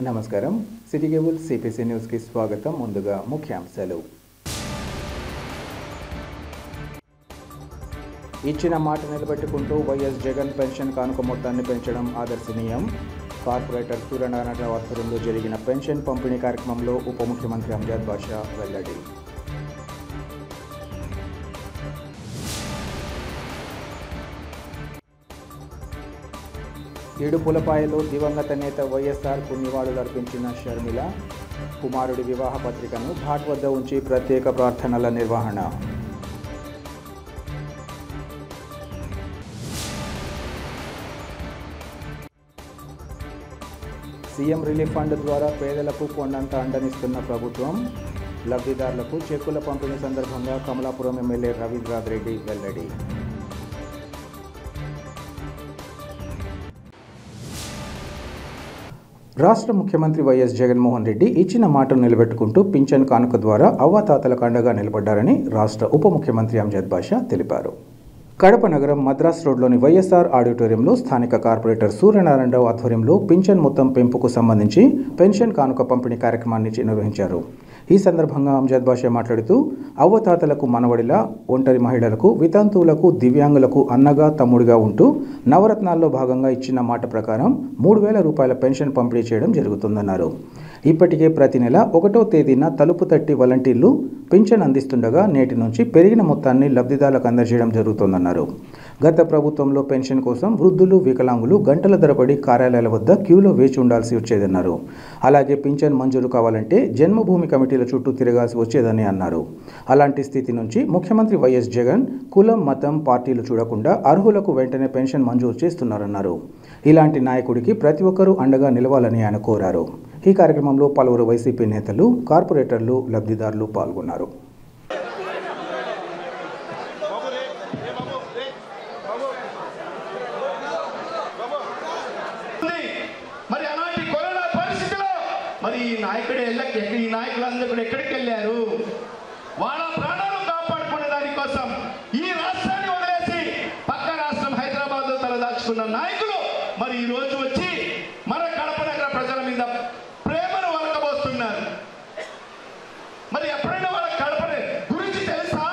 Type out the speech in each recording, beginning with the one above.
నమస్కారం. City cable CPC న్యూస్కి స్వాగతం. ముందుగా ముఖ్యాంశాలు. ఇచ్చిన మాట నిలబెట్టుకుంటూ వైఎస్ జగన్ పెన్షన్ కానుక మొత్తాన్ని పెంచడం ఆదర్శనీయం. కార్పొరేటర్ సూర్యనారాయణ ఆధ్వర్యంలో జరిగిన పెన్షన్ పంపిణీ కార్యక్రమంలో ఉప ముఖ్యమంత్రి అంజద్ బాషా వెల్లడి. ఏడుపులపాయలో దివంగత నేత వైఎస్ఆర్కు నివాళులర్పించిన షర్మిల. కుమారుడి వివాహ పత్రికను ఘాట్ వద్ద ఉంచి ప్రత్యేక ప్రార్థనల నిర్వహణ. సీఎం రిలీఫ్ ఫండ్ ద్వారా పేదలకు కొండంత అండనిస్తున్న ప్రభుత్వం. లబ్ధిదారులకు చెక్కుల పంపిణీ సందర్భంగా కమలాపురం ఎమ్మెల్యే రవీంద్రనాథ్ రెడ్డి వెల్లడి. రాష్ట్ర ముఖ్యమంత్రి వైఎస్ జగన్మోహన్ రెడ్డి ఇచ్చిన మాటను నిలబెట్టుకుంటూ పింఛన్ కానుక ద్వారా అవ్వాతాతలకు అండగా నిలబడ్డారని రాష్ట్ర ఉప ముఖ్యమంత్రి అంజద్ బాషా తెలిపారు. కడప నగరం మద్రాస్ రోడ్లోని వైఎస్ఆర్ ఆడిటోరియంలో స్థానిక కార్పొరేటర్ సూర్యనారాయణ ఆధ్వర్యంలో పింఛన్ మొత్తం పెంపుకు సంబంధించి పెన్షన్ కానుక పంపిణీ కార్యక్రమాన్ని నిర్వహించారు. ఈ సందర్భంగా అంజద్ బాషా మాట్లాడుతూ అవ్వతాతలకు మనవడిలా, ఒంటరి మహిళలకు, వితంతువులకు, దివ్యాంగులకు అన్నగా తమ్ముడిగా ఉంటూ నవరత్నాల్లో భాగంగా ఇచ్చిన మాట ప్రకారం 3,000 రూపాయల పెన్షన్ పంపిణీ చేయడం జరుగుతుందన్నారు. ఇప్పటికే ప్రతి నెల 1వ తేదీన తలుపు తట్టి వాలంటీర్లు పింఛన్ అందిస్తుండగా నేటి నుంచి పెరిగిన మొత్తాన్ని లబ్ధిదారులకు అందజేయడం జరుగుతోందన్నారు. గత ప్రభుత్వంలో పెన్షన్ కోసం వృద్ధులు, వికలాంగులు గంటల ధరపడి కార్యాలయాల వద్ద క్యూలో వేచి ఉండాల్సి వచ్చేదన్నారు. అలాగే పింఛన్ మంజూరు కావాలంటే జన్మభూమి కమిటీల చుట్టూ తిరగాల్సి వచ్చేదని అన్నారు. అలాంటి స్థితి నుంచి ముఖ్యమంత్రి వైఎస్ జగన్ కులం, మతం, పార్టీలు చూడకుండా అర్హులకు వెంటనే పెన్షన్ మంజూరు చేస్తున్నారన్నారు. ఇలాంటి నాయకుడికి ప్రతి ఒక్కరూ అండగా నిలవాలని ఆయన కోరారు. ఈ కార్యక్రమంలో పలువురు వైసీపీ నేతలు, కార్పొరేటర్లు, లబ్ధిదారులు పాల్గొన్నారు. మరి అలాంటి కరోనా పరిస్థితిలో మరి ఈ నాయకులందరూ కూడా ఎక్కడికి వెళ్ళారు? వాళ్ళ ప్రాణాలు కాపాడుకునే దానికోసం ఈ రాష్ట్రాన్ని వదిలేసి పక్క రాష్ట్రం హైదరాబాద్లో తలదాచుకున్న నాయకులు మరి ఈ రోజు వచ్చి మన కడప నగర ప్రజల మీద ప్రేమను వలకబోస్తున్నారు. మరి ఎప్పుడైనా వాళ్ళ కడప గురించి తెలుసా?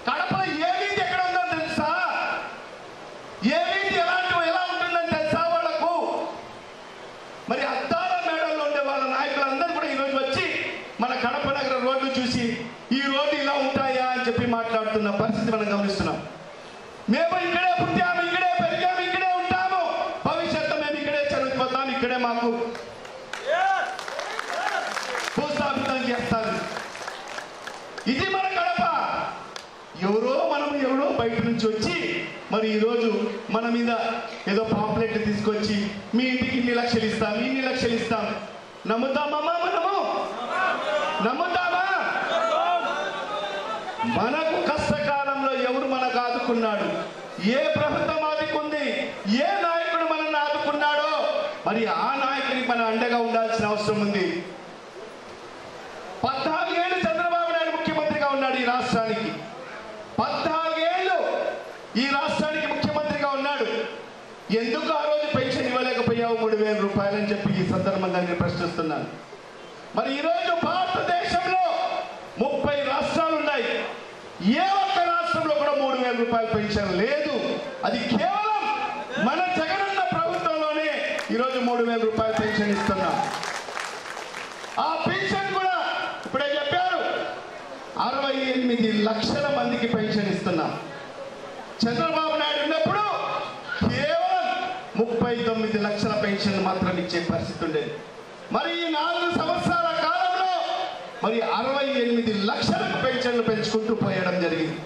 కడపలో ఏ వీధి ఎక్కడ ఉందో తెలుసా? ఏ వీధి ఎలా ఉంటుందని తెలుసా వాళ్ళకు? మరి అద్దాల మేడల్లో ఉండే వాళ్ళ నాయకులందరూ కూడా ఈరోజు వచ్చి మన కడప నగర రోడ్లు చూసి ఈ రోడ్డు ఇలా ఉంటాయా అని చెప్పి మాట్లాడుతున్న పరిస్థితి మనం గమనిస్తున్నాం. మేము ఇక్కడే పుట్టాము, ఇక్కడే పెరిగాము, ఇక్కడే ఉంటాము, భవిష్యత్తు మేము ఇక్కడే చదువుకుపోతాం, ఇక్కడే మాకు భూస్థాపితం చేస్తారు. ఇది మన కడప. ఎవరో బయట నుంచి వచ్చి మరి ఈరోజు మన మీద ఏదో పాంప్లెట్ తీసుకొచ్చి మీ ఇంటికి 2 లక్షలు ఇస్తాం, 2 లక్షలు ఇస్తాం. నమ్ముతామమ్మా? మనము నమ్ముతామా? మనకు కష్టకాలంలో ఎవరు మనకు ఆదుకున్నాడు? ఏ ప్రభుత్వం ఆదుకుంది? ఏ నాయకుడు మనల్ని ఆదుకున్నాడో మరి ఆ నాయకుడికి మన అండగా ఉండాల్సిన అవసరం ఉంది. 14 ఏళ్ళు చంద్రబాబు నాయుడు ముఖ్యమంత్రిగా ఉన్నాడు ఈ రాష్ట్రానికి. 14 ఏళ్ళు ఈ రాష్ట్రానికి ముఖ్యమంత్రిగా ఉన్నాడు. ఎందుకు ఆ రోజు పెన్షన్ ఇవ్వలేకపోయావు 3,000 రూపాయలు అని చెప్పి ఈ సందర్భంగా నేను ప్రశ్నిస్తున్నాను. మరి ఈరోజు భారతదేశంలో 30 రాష్ట్రాలు ఉన్నాయి. ఏ ఒక్క రాష్ట్రంలో కూడా 3,000 రూపాయల పెన్షన్ లేదు. అది కేవలం మన జగనన్న ప్రభుత్వంలోనే ఈరోజు 3,000 రూపాయల పెన్షన్ ఇస్తున్నాం. ఆ పెన్షన్ కూడా ఇప్పుడే చెప్పారు 68 లక్షల మందికి పెన్షన్ ఇస్తున్నాం. చంద్రబాబు నాయుడు ఉన్నప్పుడు కేవలం 39 లక్షల పెన్షన్ మాత్రం ఇచ్చే పరిస్థితి ఉండేది. మరి ఈ 4 సంవత్సరాల కాలంలో మరి 68 లక్షలకు పెన్షన్లు పెంచుకుంటూ పోయడం జరిగింది.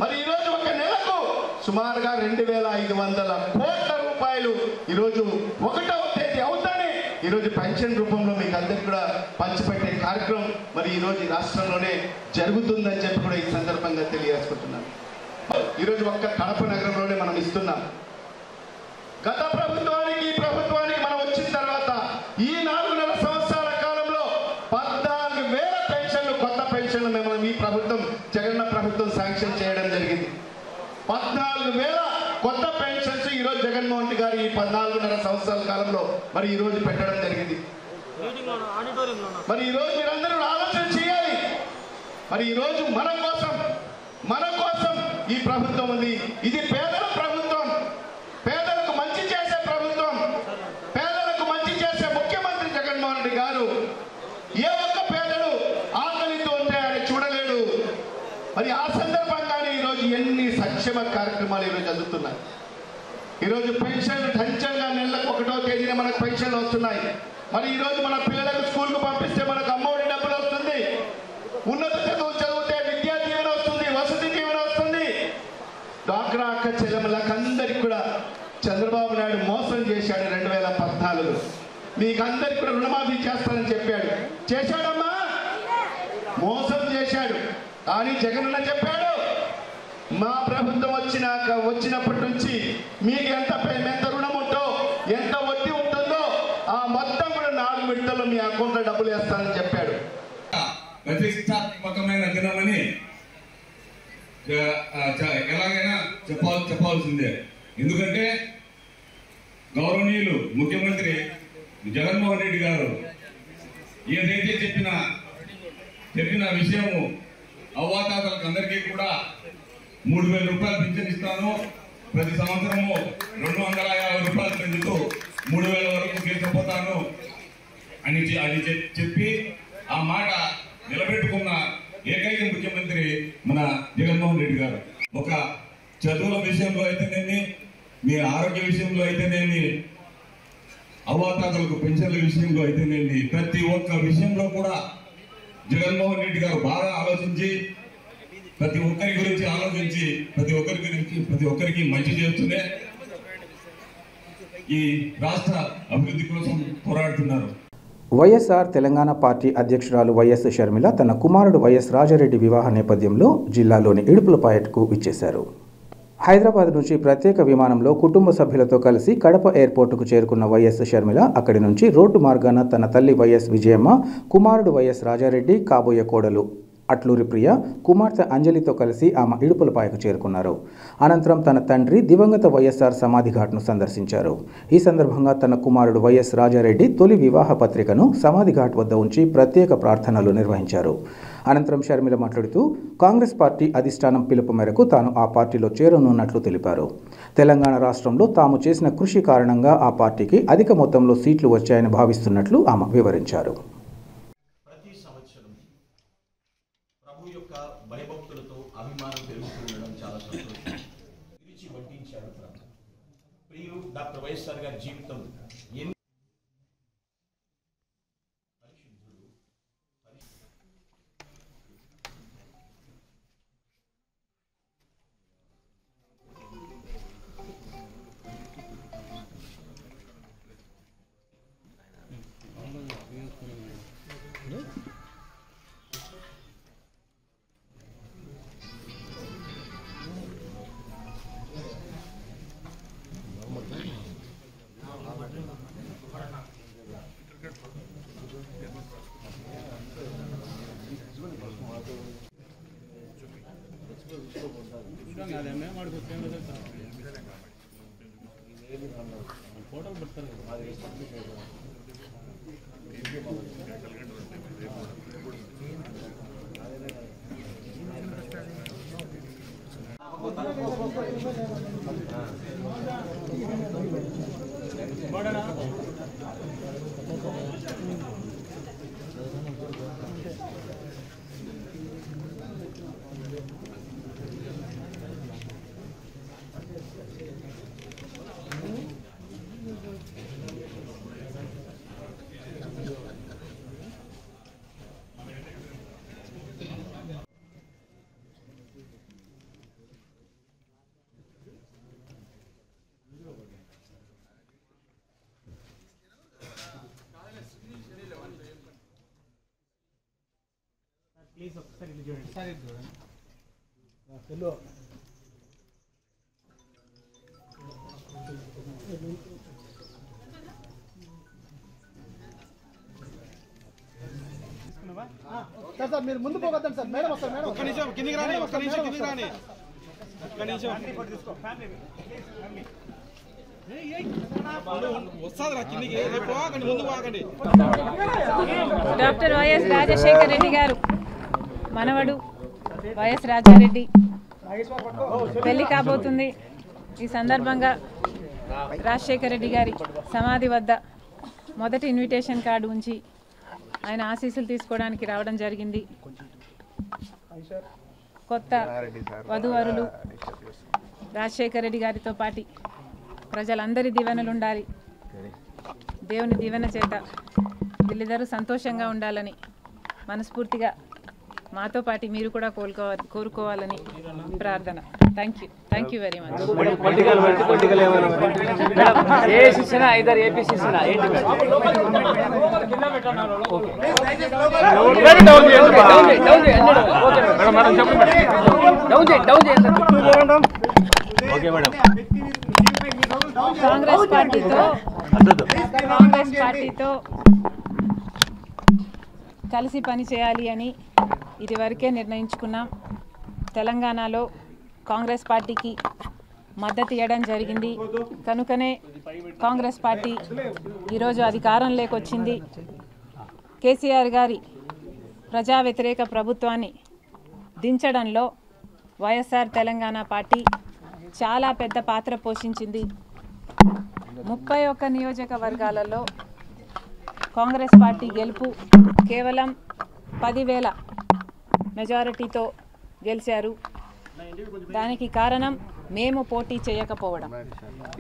మరి ఈరోజు ఒక నెలకు సుమారుగా 2,500 కోట్ల రూపాయలు ఈరోజు 1వ తేదీ అవుతానే ఈరోజు పెన్షన్ రూపంలో మీకు అందరికి కూడా పంచిపెట్టే కార్యక్రమం మరి ఈరోజు ఈ రాష్ట్రంలోనే జరుగుతుందని చెప్పి కూడా ఈ సందర్భంగా తెలియజేసుకుంటున్నాను. ఈరోజు ఒక్క కడప నగరంలోనే మనం ఇస్తున్నాం. గత ప్రభుత్వానికి ఈ ప్రభుత్వానికి మనం వచ్చిన తర్వాత ఈ 4 సంవత్సరాల కాలంలో 14,000 పెన్షన్లు, కొత్త పెన్షన్లు మేము ఈ ప్రభుత్వం జగన్ ప్రభుత్వం శాంక్షన్ చేయడం జరిగింది. 14,000 కొత్త పెన్షన్స్ ఈరోజు జగన్మోహన్ రెడ్డి గారు ఈ 14.5 సంవత్సరాల కాలంలో మరి ఈరోజు పెట్టడం జరిగింది. మరి ఈరోజు మీరందరూ ఆలోచన చేయాలి. మరి ఈరోజు మన కోసం ఈ ప్రభుత్వం ఉంది. ఇది పేదల ప్రభుత్వం, పేదలకు మంచి చేసే ప్రభుత్వం, పేదలకు మంచి చేసే ముఖ్యమంత్రి జగన్మోహన్ రెడ్డి గారు. ఏ ఒక్క పేదలు ఆకలితో ఉంటే ఆయన చూడలేడు. మరి ఆ సందర్భంగానే ఈరోజు ఎన్ని సంక్షేమ కార్యక్రమాలు ఈరోజు అందుతున్నాయి. ఈరోజు పెన్షన్లు ఢంచంగా నెలకు 1వ తేదీన మనకు పెన్షన్లు వస్తున్నాయి. మరి ఈరోజు మన పిల్లలకు స్కూల్కు పంపిస్తే మనకు అమ్మఒడి డబ్బులు వస్తుంది, ఉన్నత చదువు చదివితే విద్యా దీవెన వస్తుంది, వసతి దీవెన వస్తుంది. డ్వాక్రా అక్క చెల్లెమ్మలకు అందరికి కూడా చంద్రబాబు నాయుడు మోసం చేశాడు. 2014 మీకు అందరికి కూడా రుణమాఫీ చేస్తానని చెప్పాడు. చేశాడమ్మా? మోసం చేశాడు. కానీ జగన్ చెప్పాడు, మా ప్రభుత్వం వచ్చినప్పటి నుంచి మీకు ఎంత రుణం ఉంటో, ఎంత వడ్డీ ఉంటుందో ఆ మొత్తం కూడా 4 విడతల్లో మీ అకౌంట్లో డబ్బులు వేస్తానని చెప్పాడు. ప్రతిష్టాత్మకమైన దినమని ఎలాగైనా చెప్పాల్సిందే. ఎందుకంటే గౌరవనీయులు ముఖ్యమంత్రి జగన్మోహన్ రెడ్డి గారు ఏదైతే చెప్పిన విషయము అవ్వాతాతలకు అందరికీ కూడా 3,000 రూపాయలు పింఛన్ ఇస్తాను, ప్రతి సంవత్సరము 250 రూపాయలు పెంచుతూ 3,000 వరకు తీసుకుపోతాను అని చెప్పి ఆ మాట నిలబెట్టుకున్న ఏకైక ముఖ్యమంత్రి మన జగన్మోహన్ రెడ్డి గారు. ఒక చదువుల విషయంలో అయితేనేమి, మీ ఆరోగ్య విషయంలో అయితేనేమి, అవ్వాతాతలకు పెన్షన్ల విషయంలో అయితేనేమి, ప్రతి ఒక్క విషయంలో కూడా జగన్మోహన్ రెడ్డి గారు బాగా ఆలోచించి, ప్రతి ఒక్కరి గురించి ఆలోచించి, ప్రతి ఒక్కరికి మంచి చేస్తూనే ఈ రాష్ట్ర అభివృద్ధి కోసం పోరాడుతున్నారు. వైఎస్ఆర్ తెలంగాణ పార్టీ అధ్యక్షురాలు వైఎస్ షర్మిల తన కుమారుడు వైఎస్ రాజారెడ్డి వివాహ నేపథ్యంలో జిల్లాలోని ఇడుపులపాయకు విచ్చేశారు. హైదరాబాద్ నుంచి ప్రత్యేక విమానంలో కుటుంబ సభ్యులతో కలిసి కడప ఎయిర్పోర్టుకు చేరుకున్న వైఎస్ షర్మిల అక్కడి నుంచి రోడ్డు మార్గాన తన తల్లి వైఎస్ విజయమ్మ, కుమారుడు వైఎస్ రాజారెడ్డి, కాబోయే కోడలు అట్లూరి ప్రియ, కుమార్తె అంజలితో కలిసి ఆమె ఇడుపులపాయకు చేరుకున్నారు. అనంతరం తన తండ్రి దివంగత వైఎస్ఆర్ సమాధి ఘాట్ను సందర్శించారు. ఈ సందర్భంగా తన కుమారుడు వైఎస్ రాజారెడ్డి తొలి వివాహ పత్రికను సమాధి ఘాట్ వద్ద ఉంచి ప్రత్యేక ప్రార్థనలు నిర్వహించారు. అనంతరం షర్మిల మాట్లాడుతూ కాంగ్రెస్ పార్టీ అధిష్టానం పిలుపు మేరకు తాను ఆ పార్టీలో చేరనున్నట్లు తెలిపారు. తెలంగాణ రాష్ట్రంలో తాము చేసిన కృషి కారణంగా ఆ పార్టీకి అధిక మొత్తంలో సీట్లు వచ్చాయని భావిస్తున్నట్లు ఆమె వివరించారు. భయభక్తులతో అభిమానం పెరుగుతుండడం చాలా సంతోషం. విరిచి వడ్డించాడు ప్రియులు డాక్టర్ వైఎస్ఆర్ గారి జీవితం ప్లీజ్ ఒకసారి ఇది చూడండి. సార్ ఇది చూడండి. హలో సార్ మీరు ముందు పోగొద్దండి సార్. మేడం వస్తారు. మేడం ఒక్క నిమిషం కిందికి రాని. డాక్టర్ వైఎస్ రాజశేఖర రెడ్డి గారు మనవడు వైఎస్ రాజారెడ్డి పెళ్లి కాబోతుంది. ఈ సందర్భంగా రాజశేఖర రెడ్డి గారి సమాధి వద్ద మొదటి ఇన్విటేషన్ కార్డు ఉంచి ఆయన ఆశీస్సులు తీసుకోవడానికి రావడం జరిగింది. కొత్త వధూవరులు రాజశేఖర రెడ్డి గారితో పాటు ప్రజలందరి దీవెనలు ఉండాలి, దేవుని దీవెన చేత వీళ్ళిద్దరూ సంతోషంగా ఉండాలని మనస్ఫూర్తిగా మాతో పాటు మీరు కూడా కోరుకోవాలని ప్రార్థన. Thank you very much. Congress పార్టీతో కలిసి పని చేయాలి అని ఇదివరకే నిర్ణయించుకున్నాం. తెలంగాణలో కాంగ్రెస్ పార్టీకి మద్దతు ఇవ్వడం జరిగింది. కనుకనే కాంగ్రెస్ పార్టీ ఈరోజు అధికారంలోకి వచ్చింది. కేసీఆర్ గారి ప్రజా వ్యతిరేక ప్రభుత్వాన్ని దించడంలో వైఎస్ఆర్ తెలంగాణ పార్టీ చాలా పెద్ద పాత్ర పోషించింది. 31 నియోజకవర్గాలలో కాంగ్రెస్ పార్టీ గెలుపు కేవలం 10,000 మెజారిటీతో గెలిచారు. దానికి కారణం మేము పోటీ చేయకపోవడం.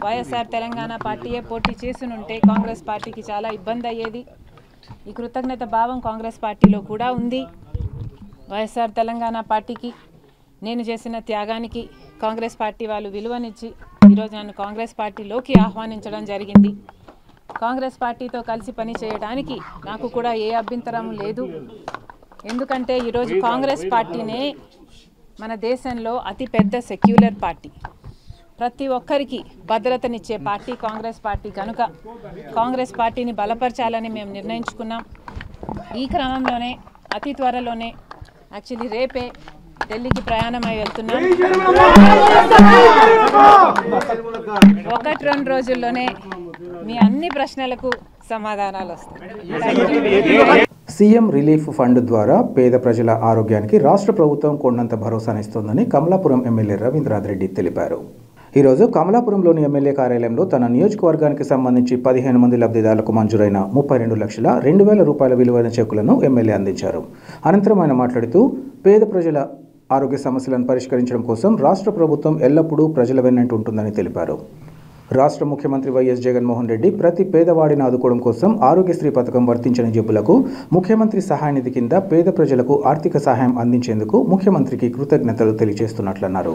వైఎస్ఆర్ తెలంగాణ పార్టీయే పోటీ చేసినుంటే కాంగ్రెస్ పార్టీకి చాలా ఇబ్బంది అయ్యేది. ఈ కృతజ్ఞత భావం కాంగ్రెస్ పార్టీలో కూడా ఉంది. వైఎస్ఆర్ తెలంగాణ పార్టీకి నేను చేసిన త్యాగానికి కాంగ్రెస్ పార్టీ వాళ్ళు విలువనిచ్చి ఈరోజు నన్ను కాంగ్రెస్ పార్టీలోకి ఆహ్వానించడం జరిగింది. కాంగ్రెస్ పార్టీతో కలిసి పని చేయడానికి నాకు కూడా ఏ అభ్యంతరం లేదు. ఎందుకంటే ఈరోజు కాంగ్రెస్ పార్టీనే మన దేశంలో అతిపెద్ద సెక్యులర్ పార్టీ, ప్రతి ఒక్కరికి భద్రతనిచ్చే పార్టీ కాంగ్రెస్ పార్టీ. కనుక కాంగ్రెస్ పార్టీని బలపరచాలని మేము నిర్ణయించుకున్నాం. ఈ క్రమంలోనే అతి త్వరలోనే యాక్చువల్లీ రేపే ఢిల్లీకి ప్రయాణమై వెళ్తున్నాం. 1-2 రోజుల్లోనే మీ అన్ని ప్రశ్నలకు సమాధానాలు వస్తాయి. సీఎం రిలీఫ్ ఫండ్ ద్వారా పేద ప్రజల ఆరోగ్యానికి రాష్ట్ర ప్రభుత్వం కొండంత భరోసానిస్తోందని కమలాపురం ఎమ్మెల్యే రవీంద్రనాథ్ తెలిపారు. ఈరోజు కమలాపురంలోని ఎమ్మెల్యే కార్యాలయంలో తన నియోజకవర్గానికి సంబంధించి 15 మంది లబ్ధిదారులకు మంజూరైన 32,02,000 రూపాయల విలువైన చెక్కులను ఎమ్మెల్యే అందించారు. అనంతరం ఆయన మాట్లాడుతూ పేద ప్రజల ఆరోగ్య సమస్యలను పరిష్కరించడం కోసం రాష్ట్ర ప్రభుత్వం ఎల్లప్పుడూ ప్రజల వెన్నంటి ఉంటుందని తెలిపారు. రాష్ట్ర ముఖ్యమంత్రి వైఎస్ జగన్మోహన్ రెడ్డి ప్రతి పేదవాడిని ఆదుకోవడం కోసం ఆరోగ్యశ్రీ పథకం వర్తించని జబ్బులకు ముఖ్యమంత్రి సహాయ నిధి కింద పేద ప్రజలకు ఆర్థిక సహాయం అందించేందుకు ముఖ్యమంత్రికి కృతజ్ఞతలు తెలియజేస్తున్నట్లన్నారు.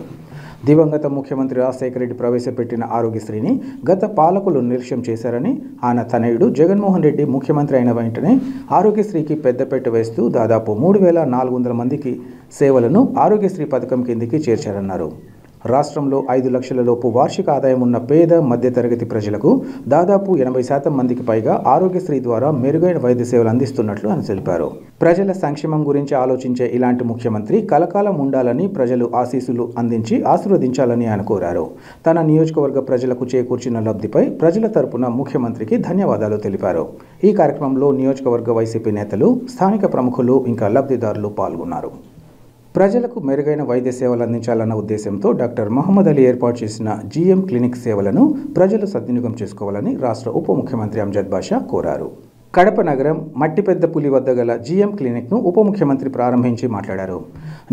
దివంగత ముఖ్యమంత్రి రాజశేఖర రెడ్డి ప్రవేశపెట్టిన ఆరోగ్యశ్రీని గత పాలకులు నిర్లక్ష్యం చేశారని, ఆయన తనయుడు జగన్మోహన్ రెడ్డి ముఖ్యమంత్రి అయిన వెంటనే ఆరోగ్యశ్రీకి పెద్దపీట వేస్తూ దాదాపు 3,400 మందికి సేవలను ఆరోగ్యశ్రీ పథకం కిందికి చేర్చారన్నారు. రాష్ట్రంలో 5 లక్షల లోపు వార్షిక ఆదాయం ఉన్న పేద మధ్యతరగతి ప్రజలకు దాదాపు 80% మందికి పైగా ఆరోగ్యశ్రీ ద్వారా మెరుగైన వైద్య సేవలు అందిస్తున్నట్లు ఆయన తెలిపారు. ప్రజల సంక్షేమం గురించి ఆలోచించే ఇలాంటి ముఖ్యమంత్రి కలకాలం ఉండాలని, ప్రజలు ఆశీస్సులు అందించి ఆశీర్వదించాలని ఆయన కోరారు. తన నియోజకవర్గ ప్రజలకు చేకూర్చిన లబ్ధిపై ప్రజల తరపున ముఖ్యమంత్రికి ధన్యవాదాలు తెలిపారు. ఈ కార్యక్రమంలో నియోజకవర్గ వైసీపీ నేతలు, స్థానిక ప్రముఖులు ఇంకా లబ్ధిదారులు పాల్గొన్నారు. ప్రజలకు మెరుగైన వైద్య సేవలు అందించాలన్న ఉద్దేశంతో డాక్టర్ మహమ్మద్ అలీ ఏర్పాటు చేసిన జీఎం క్లినిక్ సేవలను ప్రజలు సద్వినియోగం చేసుకోవాలని రాష్ట్ర ఉప ముఖ్యమంత్రి అంజద్ బాషా కోరారు. కడప నగరం మట్టిపెద్దపులి వద్ద గల జీఎం క్లినిక్ను ఉప ముఖ్యమంత్రి ప్రారంభించి మాట్లాడారు.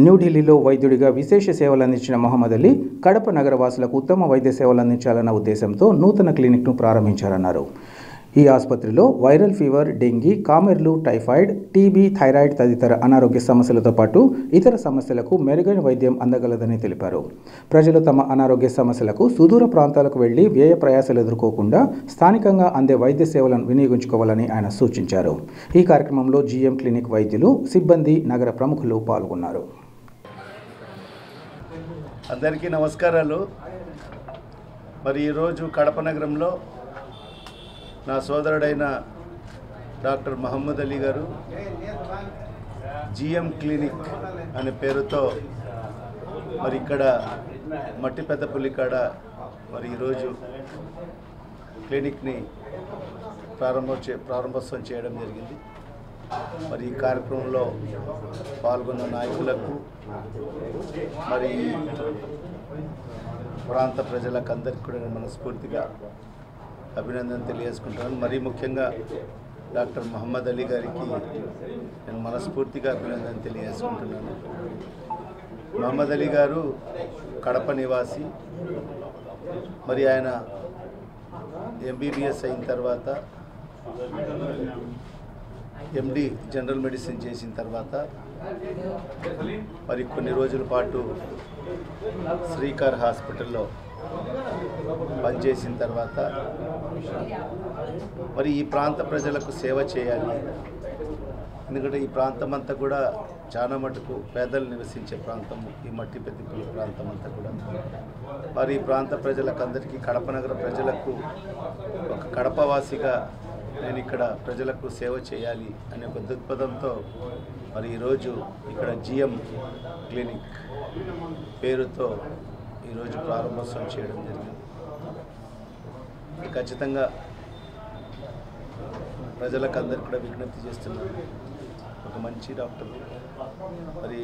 న్యూఢిల్లీలో వైద్యుడిగా విశేష సేవలు అందించిన మహమ్మద్ అలీ కడప నగర వాసులకు ఉత్తమ వైద్య సేవలు అందించాలన్న ఉద్దేశంతో నూతన క్లినిక్ను ప్రారంభించారన్నారు. ఈ ఆసుపత్రిలో వైరల్ ఫీవర్, డెంగీ, కామెర్లు, టైఫాయిడ్, టీబీ, థైరాయిడ్ తదితర అనారోగ్య సమస్యలతో పాటు ఇతర సమస్యలకు మెరుగైన వైద్యం అందగలదని తెలిపారు. ప్రజలు తమ అనారోగ్య సమస్యలకు సుదూర ప్రాంతాలకు వెళ్లి వ్యయ ప్రయాసాలు ఎదుర్కోకుండా స్థానికంగా అందే వైద్య సేవలను వినియోగించుకోవాలని ఆయన సూచించారు. ఈ కార్యక్రమంలో జీఎం క్లినిక్ వైద్యులు, సిబ్బంది, నగర ప్రముఖులు పాల్గొన్నారు. అందరికీ నమస్కారాలు. మరి ఈరోజు కడప నగరంలో నా సోదరుడైన డాక్టర్ మహమ్మద్ అలీ గారు జీఎం క్లినిక్ అనే పేరుతో మరి ఇక్కడ మట్టి పెద్దపల్లి కాడ మరి ఈరోజు క్లినిక్ని ప్రారంభోత్సవం చేయడం జరిగింది. మరి ఈ కార్యక్రమంలో పాల్గొన్న నాయకులకు మరి ప్రాంత ప్రజలకు అందరికీ కూడా నేను మనస్ఫూర్తిగా అభినందన తెలియజేసుకుంటున్నాను. మరీ ముఖ్యంగా డాక్టర్ మహమ్మద్ అలీ గారికి నేను మనస్ఫూర్తిగా అభినందన తెలియజేసుకుంటున్నాను. మహమ్మద్ అలీ గారు కడప నివాసి. మరి ఆయన ఎంబీబీఎస్ అయిన తర్వాత ఎండి జనరల్ మెడిసిన్ చేసిన తర్వాత మరి కొన్ని రోజుల పాటు శ్రీకర్ హాస్పిటల్లో పనిచేసిన తర్వాత మరి ఈ ప్రాంత ప్రజలకు సేవ చేయాలి. ఎందుకంటే ఈ ప్రాంతం అంతా కూడా చాలా మటుకు పేదలు నివసించే ప్రాంతము, ఈ మట్టి పెద్దపల్లి ప్రాంతం అంతా కూడా. మరి ఈ ప్రాంత ప్రజలకు అందరికీ, కడప నగర ప్రజలకు ఒక కడపవాసిగా నేను ఇక్కడ ప్రజలకు సేవ చేయాలి అనే ఒక దృక్పథంతో మరి ఈరోజు ఇక్కడ జిఎం క్లినిక్ పేరుతో ఈరోజు ప్రారంభోత్సవం చేయడం జరిగింది. ఖచ్చితంగా ప్రజలకు అందరికీ కూడా విజ్ఞప్తి చేస్తున్నాను, ఒక మంచి డాక్టర్ మరి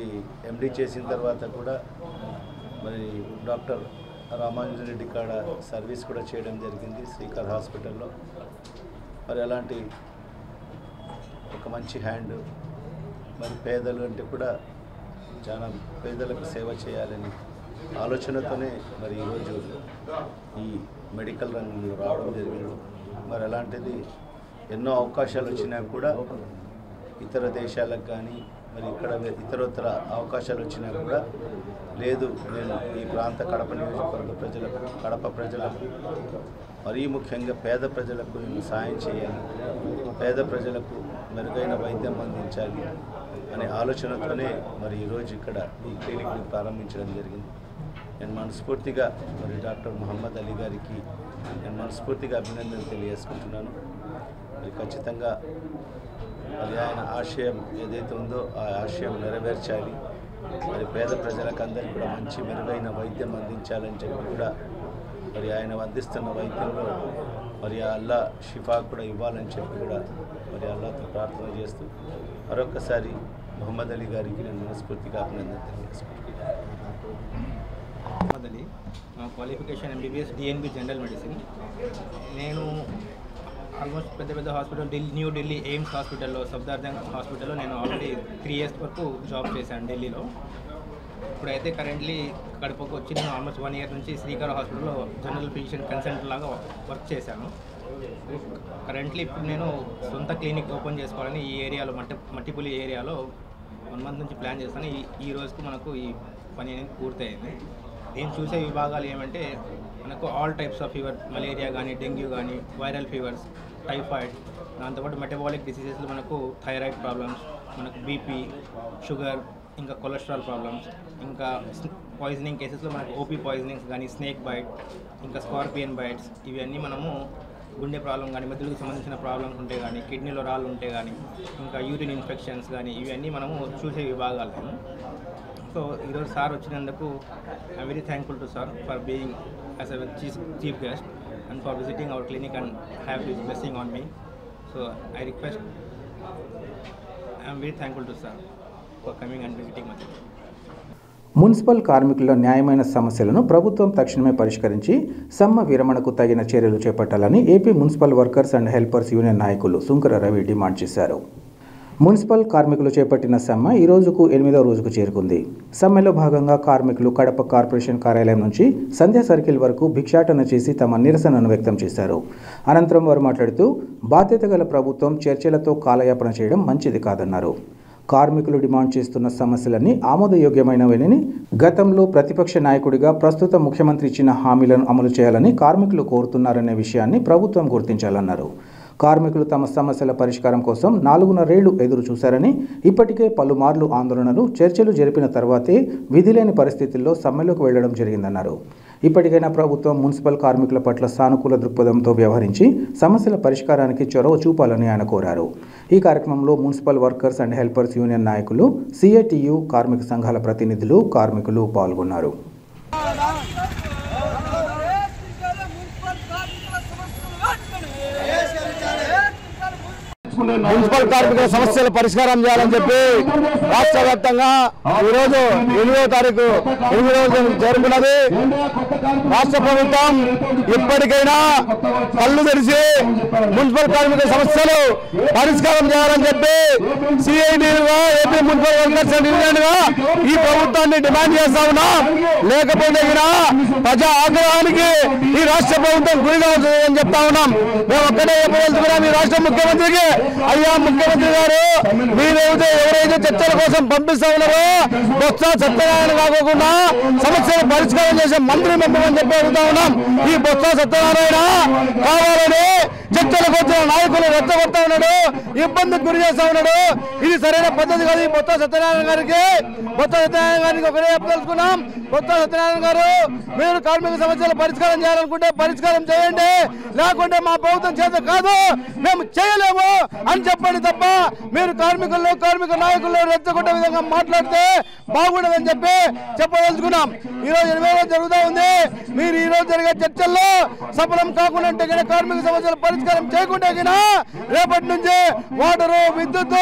ఎండి చేసిన తర్వాత కూడా మరి డాక్టర్ రామానుజన్ రెడ్డి కాడ సర్వీస్ కూడా చేయడం జరిగింది శ్రీకర్ హాస్పిటల్లో. మరి అలాంటి ఒక మంచి హ్యాండ్, మరి పేదలు అంటే కూడా చాలా పేదలకు సేవ చేయాలని ఆలోచనతోనే మరి ఈరోజు ఈ మెడికల్ రంగంలో రావడం జరిగింది. మరి అలాంటిది ఎన్నో అవకాశాలు వచ్చినా కూడా ఇతర దేశాలకు కానీ మరి ఇక్కడ ఇతరత్ర అవకాశాలు వచ్చినా కూడా లేదు, నేను ఈ ప్రాంత కడప నియోజకవర్గ ప్రజలకు, కడప ప్రజలకు, మరీ ముఖ్యంగా పేద ప్రజలకు నేను సాయం చేయాలి, పేద ప్రజలకు మెరుగైన వైద్యం అందించాలి అనే ఆలోచనతోనే మరి ఈరోజు ఇక్కడ ఈ క్లినిక్ని ప్రారంభించడం జరిగింది. నేను మనస్ఫూర్తిగా మరి డాక్టర్ మహమ్మద్ అలీ గారికి నేను మనస్ఫూర్తిగా అభినందన తెలియజేసుకుంటున్నాను. మరి ఖచ్చితంగా మరి ఆయన ఆశయం ఏదైతే ఉందో ఆ ఆశయం నెరవేర్చాలి, మరి పేద ప్రజలకు అందరికీ కూడా మంచి మెరుగైన వైద్యం అందించాలని చెప్పి కూడా మరి ఆయన అందిస్తున్న వైద్యంలో మరి అల్లా షిఫా కూడా ఇవ్వాలని చెప్పి కూడా మరి అల్లాతో ప్రార్థన చేస్తూ మరొకసారి మహమ్మద్ అలీ గారికి నేను మనస్ఫూర్తిగా అభినందన తెలియజేసుకుంటున్నాను. Mohammed Ali, qualification MBBS DNB general medicine. నేను ఆల్మోస్ట్ పెద్ద పెద్ద హాస్పిటల్, న్యూ ఢిల్లీ ఎయిమ్స్ హాస్పిటల్లో, సఫ్దర్జంగ్ హాస్పిటల్లో నేను ఆల్రెడీ 3 years వరకు జాబ్ చేశాను ఢిల్లీలో. ఇప్పుడైతే కరెంట్లీ కడపకు వచ్చి నేను ఆల్మోస్ట్ 1 year నుంచి శ్రీకర్ హాస్పిటల్లో జనరల్ ఫిజిషియన్ కన్సల్టెంట్ లాగా వర్క్ చేశాను. కరెంట్లీ ఇప్పుడు నేను సొంత క్లినిక్ ఓపెన్ చేసుకోవాలని ఈ ఏరియాలో మట్టిపల్లి ఏరియాలో 1 month నుంచి ప్లాన్ చేస్తాను. ఈ రోజుకు మనకు ఈ పని అనేది పూర్తయింది. నేను చూసే విభాగాలు ఏమంటే మనకు all types of fever, malaria కానీ, డెంగ్యూ కానీ, వైరల్ ఫీవర్స్, టైఫాయిడ్, దాంతోపాటు మెటబాలిక్ డిసీజెస్లో మనకు థైరాయిడ్ ప్రాబ్లమ్స్, మనకు బీపీ, షుగర్, ఇంకా కొలెస్ట్రాల్ ప్రాబ్లమ్స్, ఇంకా పాయిజనింగ్ కేసెస్లో మనకు ఓపీ పాయిజనింగ్స్ కానీ, స్నేక్ బైట్, ఇంకా స్కార్పియన్ బైట్స్, ఇవన్నీ మనము గుండె ప్రాబ్లం కానీ, మెదడుకు సంబంధించిన ప్రాబ్లమ్స్ ఉంటే కానీ, కిడ్నీలో రాళ్ళు ఉంటే కానీ, ఇంకా యూరిన్ ఇన్ఫెక్షన్స్ కానీ, ఇవన్నీ మనము చూసే విభాగాలు. సో ఈరోజు సార్ వచ్చినందుకు I'm very thankful to sir for being as a chief guest and for visiting our clinic and have his blessing on me. So I request, I am very thankful to sir for coming and visiting my clinic. Municipal కార్మికుల న్యాయమైన సమస్యలను ప్రభుత్వం తక్షణమే పరిష్కరించి సమ్మె విరమణకు తగిన చర్యలు చేపట్టాలని AP municipal workers and helpers union నాయకులు సుంకర రవి డిమాండ్ చేశారు. మున్సిపల్ కార్మికులు చేపట్టిన సమ్మె ఈ రోజుకు 8వ రోజుకు చేరుకుంది. సమ్మెలో భాగంగా కార్మికులు కడప కార్పొరేషన్ కార్యాలయం నుంచి సంధ్యా సర్కిల్ వరకు భిక్షాటన చేసి తమ నిరసనను వ్యక్తం చేశారు. అనంతరం వారు మాట్లాడుతూ బాధ్యత గల ప్రభుత్వం చర్చలతో కాలయాపన చేయడం మంచిది కాదన్నారు. కార్మికులు డిమాండ్ చేస్తున్న సమస్యలన్నీ ఆమోదయోగ్యమైనవని, గతంలో ప్రతిపక్ష నాయకుడిగా ప్రస్తుత ముఖ్యమంత్రి ఇచ్చిన హామీలను అమలు చేయాలని కార్మికులు కోరుతున్నారనే విషయాన్ని ప్రభుత్వం గుర్తించాలన్నారు. కార్మికులు తమ సమస్యల పరిష్కారం కోసం 4.5 ఏళ్లు ఎదురు చూశారని, ఇప్పటికే పలుమార్లు ఆందోళనలు, చర్చలు జరిపిన తర్వాతే విధిలేని పరిస్థితుల్లో సమ్మెలోకి వెళ్లడం జరిగిందన్నారు. ఇప్పటికైనా ప్రభుత్వం మున్సిపల్ కార్మికుల పట్ల సానుకూల దృక్పథంతో వ్యవహరించి సమస్యల పరిష్కారానికి చొరవ చూపాలని ఆయన కోరారు. ఈ కార్యక్రమంలో municipal workers and helpers union నాయకులు, సిఐటియు కార్మిక సంఘాల ప్రతినిధులు, కార్మికులు పాల్గొన్నారు. మున్సిపల్ కార్మికుల సమస్యల పరిష్కారం చేయాలని చెప్పి రాష్ట్ర వ్యాప్తంగా ఈరోజు 8వ తారీఖు 8వ రోజు జరుగుతున్నది. రాష్ట్ర ప్రభుత్వం ఇప్పటికైనా కళ్ళు తెరిచి మున్సిపల్ కార్మికుల సమస్యలు పరిష్కారం చేయాలని చెప్పి సిఐటిగా ఏపీ మున్సిపల్ వర్కర్స్ యూనియన్గా ఈ ప్రభుత్వాన్ని డిమాండ్ చేస్తా ఉన్నాం. లేకపోతే ప్రజా ఆగ్రహానికి ఈ రాష్ట్ర ప్రభుత్వం గురి కావచ్చుదని చెప్తా ఉన్నాం. మేము ఒక్కటే చెప్పదలుచుకున్నాం ఈ రాష్ట్ర ముఖ్యమంత్రికి, అయ్యా ముఖ్యమంత్రి గారు మీరైతే ఎవరైతే చర్చల కోసం పంపిస్తా ఉన్నారో బొత్స సత్యనారాయణ కాకుండా సమస్యలు పరిష్కారం చేసే మంత్రిని పంపమని చెప్పి అడుగుతా ఉన్నాం. ఈ బొత్స సత్యనారాయణ కావాలని చర్చలకు వచ్చిన నాయకులు రెచ్చగొడతా ఉన్నాడు, ఇబ్బందికి గురి చేస్తా ఉన్నాడు. ఇది సరైన పద్ధతి కాదు. ఈ బొత్స సత్యనారాయణ గారికి ఒకటే చెప్పదలుచుకున్నాం. బొత్స సత్యనారాయణ గారు మీరు కార్మిక సమస్యలు పరిష్కారం చేయాలనుకుంటే పరిష్కారం చేయండి, లేకుంటే మా ప్రభుత్వం చేత కాదు మేము చేయలేము అని చెప్పండి తప్ప మీరు కార్మిక నాయకులు రెచ్చగొట్టే విధంగా మాట్లాడితే బాగుండదని చెప్పి చెప్పదలుచుకున్నాం. ఈ రోజు 8వ జరుగుతూ ఉంది. మీరు ఈ రోజు జరిగే చర్చల్లో సఫలం కాకుండా కార్మిక సమస్యలు పరిష్కారం చేయకుండా రేపటి నుంచి వాటరు విద్యుత్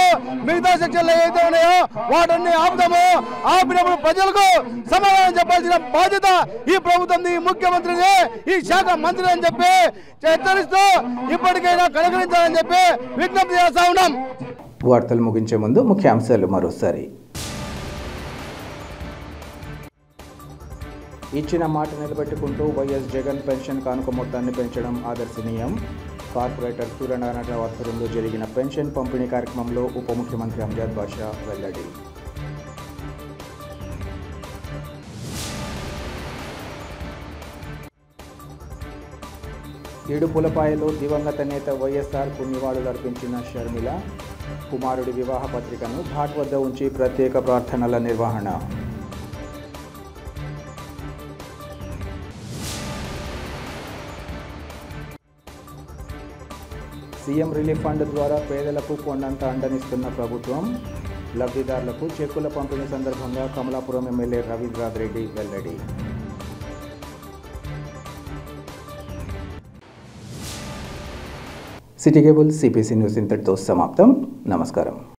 మిగతా సెక్షన్లు ఏవైతే ఉన్నాయో వాటన్ని ఆపుతాము. ఆపినప్పుడు ప్రజలకు సమాధానం చెప్పాల్సిన బాధ్యత ఈ ప్రభుత్వం ఈ ముఖ్యమంత్రిని ఈ శాఖ మంత్రి అని చెప్పి హెచ్చరిస్తూ ఇప్పటికైనా కనుగరించాలని చెప్పి విజ్ఞప్తి చేస్తా ఉన్నాం. వార్తలు ముగించే ముందు ముఖ్యాంశాలు మరోసారి. ఇచ్చిన మాట నిలబెట్టుకుంటూ వైఎస్ జగన్ పెన్షన్ కానుక మొత్తాన్ని పెంచడం ఆదర్శనీయం. కార్పొరేటర్ సూర్యనారాయణ ఆధ్వర్యంలో జరిగిన పెన్షన్ పంపిణీ కార్యక్రమంలో ఉప ముఖ్యమంత్రి అంజద్ బాషా వెల్లడి. ఏడుపులపాయలో దివంగత నేత వైఎస్ఆర్కు నివాళులు అర్పించిన షర్మిల. కుమారుడి వివాహ పత్రికను ఘాట్ వద్ద ఉంచి ప్రత్యేక ప్రార్థనల నిర్వహణ. సీఎం రిలీఫ్ ఫండ్ ద్వారా పేదలకు కొండంత అండనిస్తున్న ప్రభుత్వం. లబ్ధిదారులకు చెక్కుల పంపిణీ సందర్భంగా కమలాపురం ఎమ్మెల్యే రవీంద్రనాథ్ రెడ్డి వెల్లడి. సిటీ కేబుల్ సిపిసి న్యూస్ ఇంతటితో సమాప్తం. నమస్కారం.